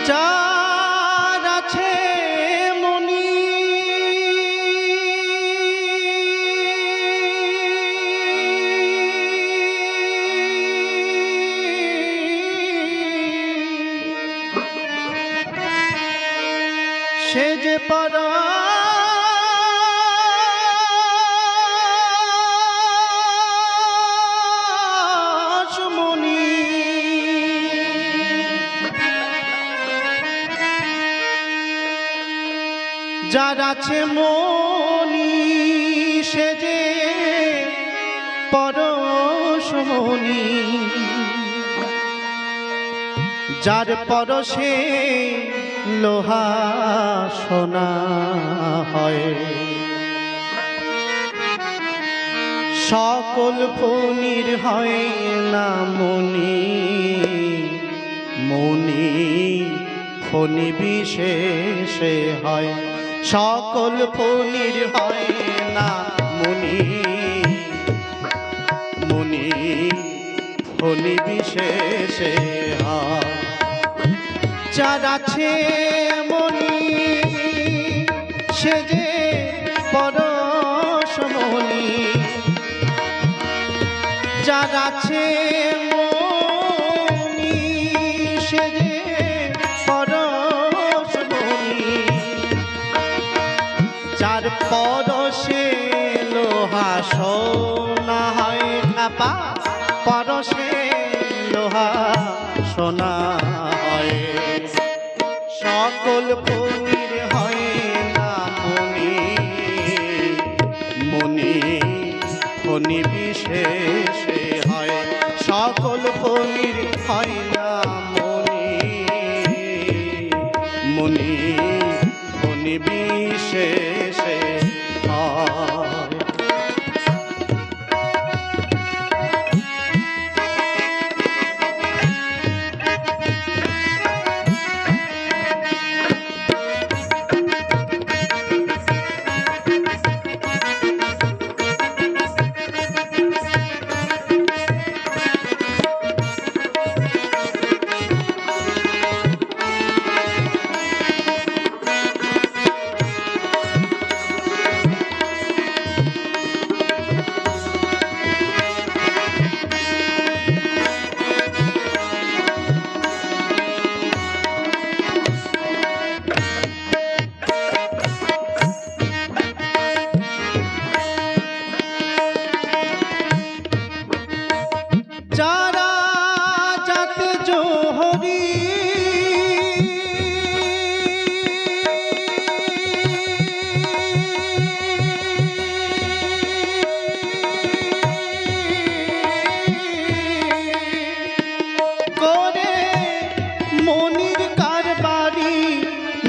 যার আছে মনি সে যে পরশমণি যার আছে মনি সে যে পরশমণি যার পরশে লোহা সোনা হয় সকল ফণির হয় না মনি মনি ফণি বিশেষে হয় সকল ফণির হয় না মনি মনি ফণি বিশেষে হয় যার আছে মনি সে যে পরশমণি যার আছে মনি সে যে পরশমণি যার পরশে লোহা সোনা হয় খাপা পরশে লোহা সোনা হয় সকল ফণির হয় না মনি মনি ফণি বিশেষে হয় সকল ফণির হয় না মনি মনি ফণি বিশেষে হয়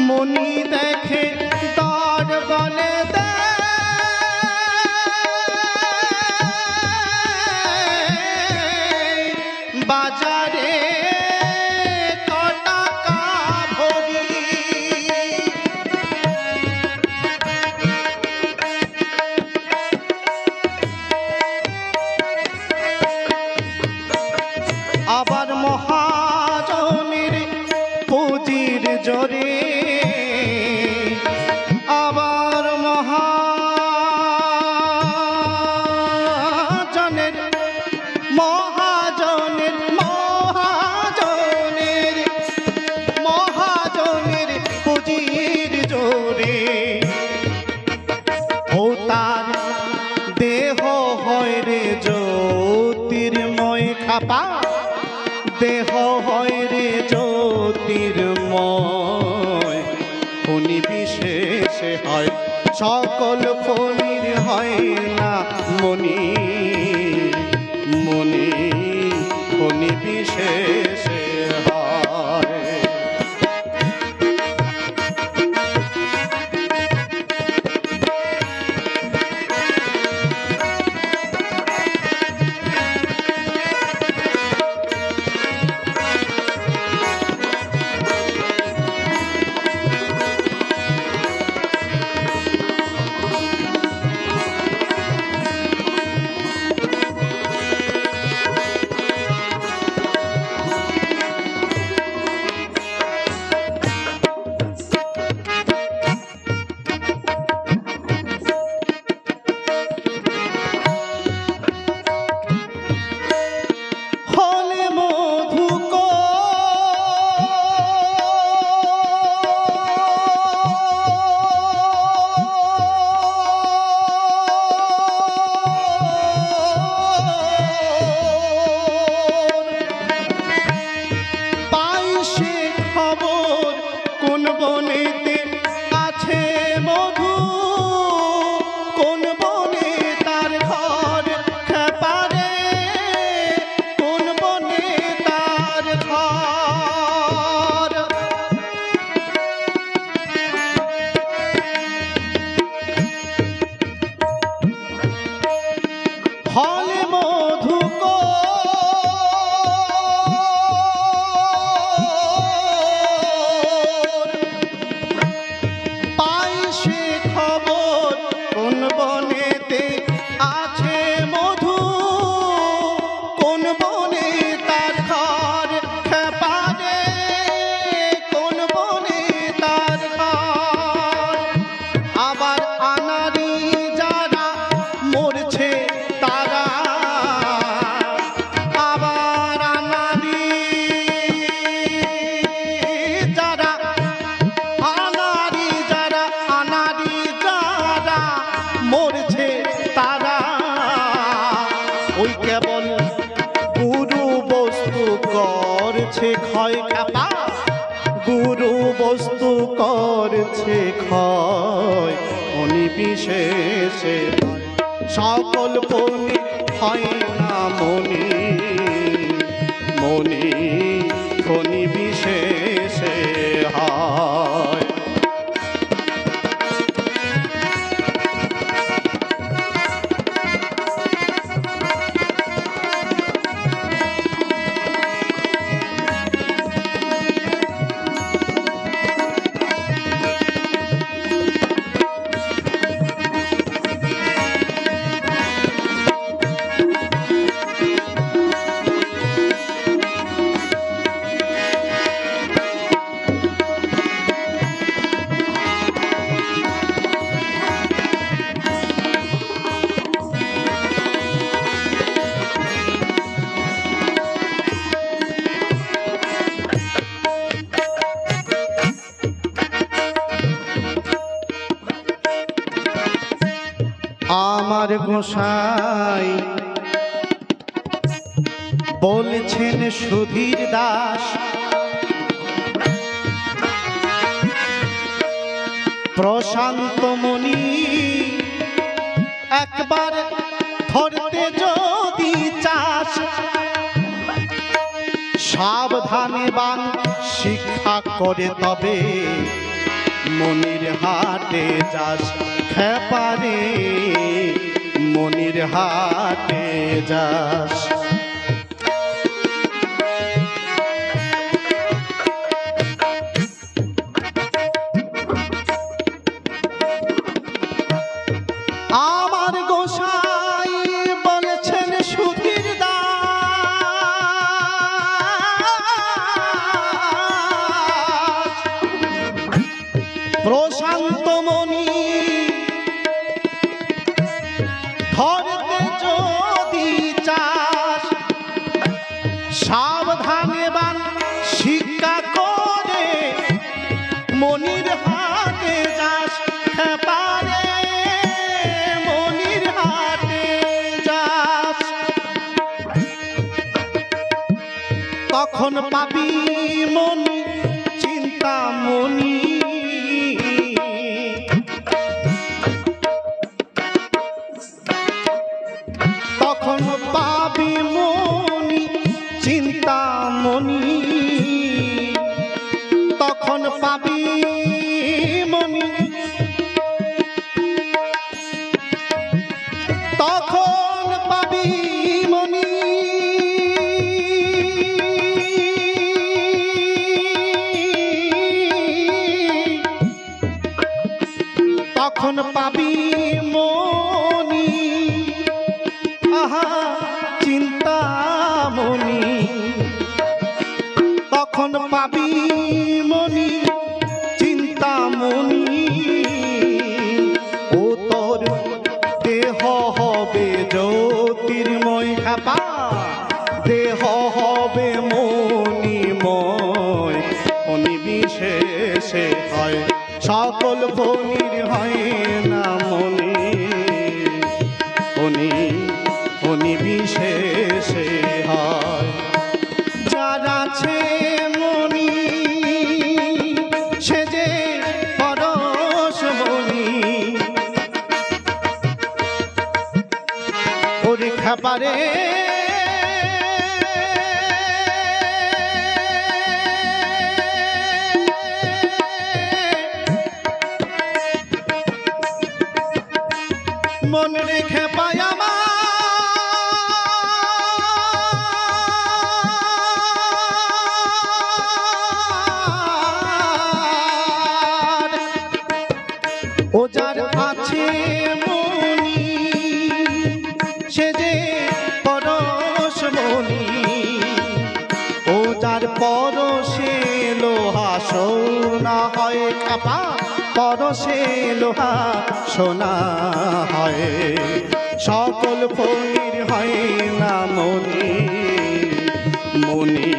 মনি দেখে দর বলে বাজারে কটাকা ভরি আবার মহাজনের পুঁজির জোরে আবার মহাজনের মহাজনের মহাজনের মহাজনের পুঁজির জোরে ও তার দেহ হয় রে জ্যোতির্ময় খাপা দেহ হয় রে জ্যোতির্ময় ফণি বিশেষে হয় সকল ফণির হয় না মনি মনি ফণি বিশেষে হয় বস্তু করছে ক্ষয় মনি বিশেষে সকল ফণি হয় না মনি মনি ফণি বিশেষে হয়। আমার গোসাই বলছেন সুধীর দাস প্রশান্ত মনি একবার ধরতে যদি চাস সাবধানে বান শিক্ষা করে তবে মনির হাটে যাস খেপারে মনির হাটে যাস। আমার গোসাই বলেছেন সুধীর দাস প্রশান্ত মনি ধরতে যদি চাস সাবধানে বান শিক্ষা করে মনির হাটে যাস খেপারে মনির হাটে যাস তখন পাবি মনি চিন্তা মনি তখন পাবি মনি চিন্তা মনি তখন পাবি মনি তখন পাবি মনি তখন পাবি মনি আহা চিন্তা মনি তখন পাবি মনি চিন্তা মনি ও তোর দেহ হবে জ্যোতির্ময় খাপা দেহ হবে মণিময় মনি বিশেষে হয় সকল ফণির হয় না মনি মনি মনি বিশেষে হয় যার আছে মনি সে যে পরশ মনি পরীক্ষা পারে মন রেখে পায় আমার ও যার আছে মনি সে যে পরশ মনি ও যার পরশে লোহা সোনা হয় খাপা পরশে লোহা সোনা হয় সকল ফণির হয় না মনি মনি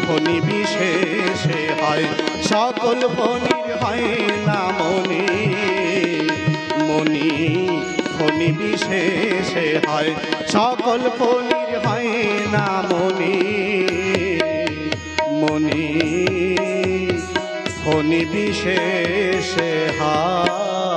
ফণি বিশেষে হয় সকল ফণির হয় না মনি মনি ফণি বিশেষে হয় সকল ফণির হয় না মনি মনি ফণি বিশেষে হায়